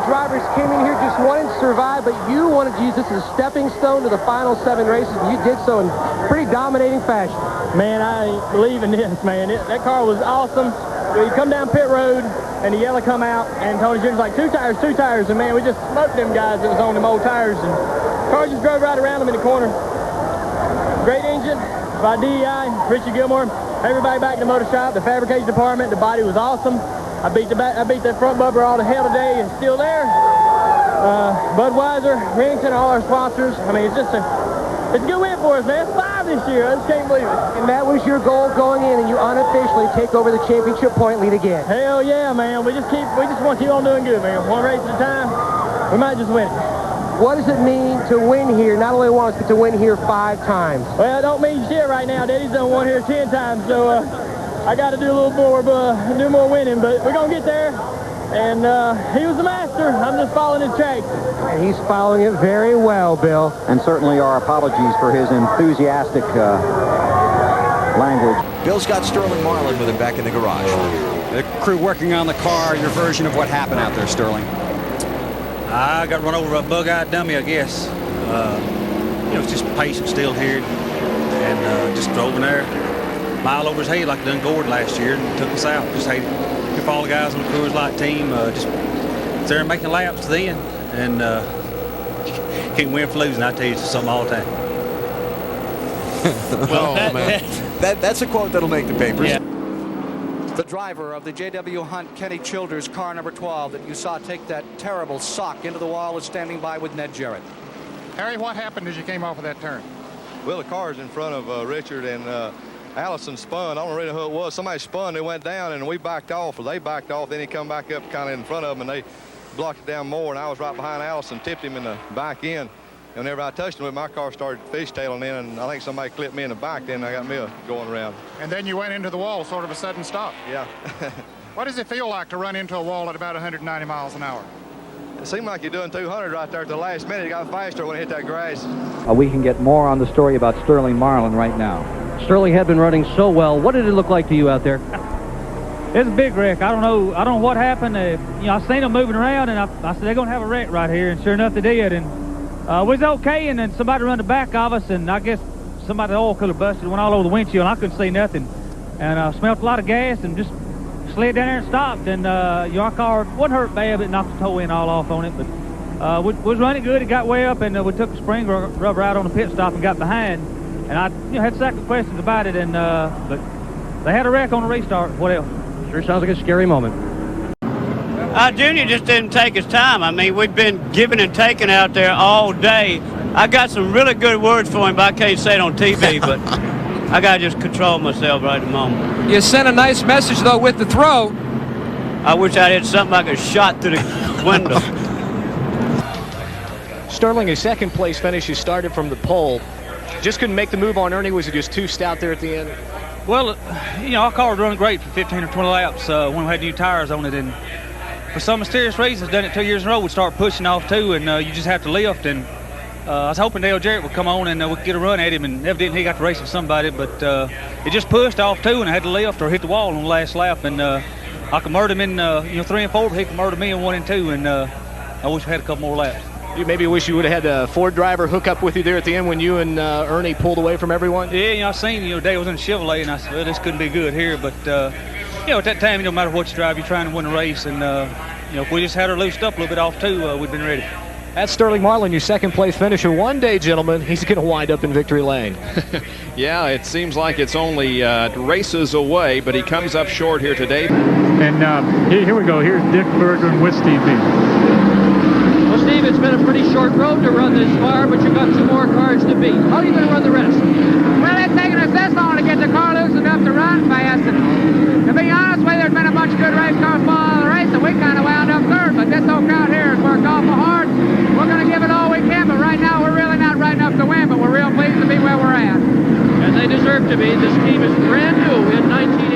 drivers came in here just wanting to survive, but you wanted to use this as a stepping stone to the final 7 races, and you did so in pretty dominating fashion. Man, I ain't believing this, man. That car was awesome. We come down pit road, and the yellow come out, and Tony Jr.'s like, two tires, and man, we just smoked them guys that was on them old tires, and the car just drove right around them in the corner. Great engine by DEI, Richard Gilmore. Everybody back in the motor shop, the fabrication department, the body was awesome. I beat that front bumper all to hell today, and still there. Budweiser, Remington, all our sponsors. I mean, it's a good win for us, man. 5 this year. I just can't believe it. And that was your goal going in, and you unofficially take over the championship point lead again. Hell yeah, man. We just want to keep on doing good, man. One race at a time. We might just win it. What does it mean to win here, not only once, but to win here 5 times? Well, it don't mean shit right now. Daddy's done won here 10 times, so I got to do a little more, do more winning, but we're going to get there. And he was the master. I'm just following his tracks. And he's following it very well, Bill. And certainly our apologies for his enthusiastic language. Bill's got Sterling Marlin with him back in the garage. The crew working on the car, your version of what happened out there, Sterling. I got run over by a bug-eyed dummy, I guess. It's just patience still here. And just drove in there, mile over his head like done Gord last year and took us out. Just hated if all the guys on the Coors Light team just there making laps to the end. And can't win for losing, I tell you, it's something all the time. Well, that's a quote that'll make the papers. Yeah. The driver of the J.W. Hunt Kenny Childers car number 12 that you saw take that terrible sock into the wall is standing by with Ned Jarrett. Harry, what happened as you came off of that turn? Well, the car's in front of Richard, and Allison spun. I don't really know who it was. Somebody spun, they went down, and we backed off, or they backed off. Then he come back up kind of in front of them, and they blocked it down more, and I was right behind Allison, tipped him in the back end. And whenever I touched him, my car started fishtailing in, and I think somebody clipped me in the back. Then I got me going around. And then you went into the wall, sort of a sudden stop. Yeah. What does it feel like to run into a wall at about 190 miles an hour? It seemed like you're doing 200 right there at the last minute. It got faster when it hit that grass. We can get more on the story about Sterling Marlin right now. Sterling had been running so well. What did it look like to you out there? It's a big wreck. I don't know what happened. I seen them moving around, and I said they're gonna have a wreck right here, and sure enough they did. And we was okay, and then somebody run the back of us, and I guess somebody the oil cooler busted, went all over the windshield, and I couldn't see nothing. And I smelled a lot of gas and just slid down there and stopped. And our car wasn't hurt bad, but it knocked the toe end all off on it. But we was running good. It got way up, and we took the spring rubber out on the pit stop and got behind. And I had second questions about it, and but they had a wreck on the restart. What else? Sure sounds like a scary moment. Junior just didn't take his time. I mean, we've been giving and taking out there all day. I got some really good words for him, but I can't say it on TV, but I got to just control myself right at the moment. You sent a nice message, though, with the throw. I wish I had something like a shot through the window. Sterling, a second-place finish. You started from the pole. Just couldn't make the move on Ernie. Was it just too stout there at the end? Well, our car was running great for 15 or 20 laps when we had new tires on it, and for some mysterious reason, done it 2 years in a row, we'd start pushing off too, and you just have to lift. And I was hoping Dale Jarrett would come on and we could get a run at him, and evidently he got to race with somebody, but it just pushed off too, and I had to lift or hit the wall on the last lap, and I could murder him in 3 and 4, but he could murder me in 1 and 2, and I wish we had a couple more laps. You maybe wish you would have had a Ford driver hook up with you there at the end when you and Ernie pulled away from everyone? Yeah, I seen, Dale was in a Chevrolet, and I said, well, this couldn't be good here, but at that time, no matter what you drive, you're trying to win a race, and if we just had her loosed up a little bit off too, we'd been ready. That's Sterling Marlin, your second-place finisher. One day, gentlemen, he's going to wind up in victory lane. Yeah, it seems like it's only races away, but he comes up short here today. And here we go. Here's Dick Bergeron with Steve Beamer. Well, Steve, it's been a pretty short road to run this far, but you've got 2 more cars to beat. How are you going to run the rest? Well, it's taken us this long to get the car loosened up to run fast. And to be honest with you, there's been a bunch of good race cars fall the race, and we kind of wound up third. But this old crowd here has worked awful hard. We're going to give it all we can, but right now we're really not right enough to win, but we're real pleased to be where we're at. As they deserve to be. This team is brand new in 1980.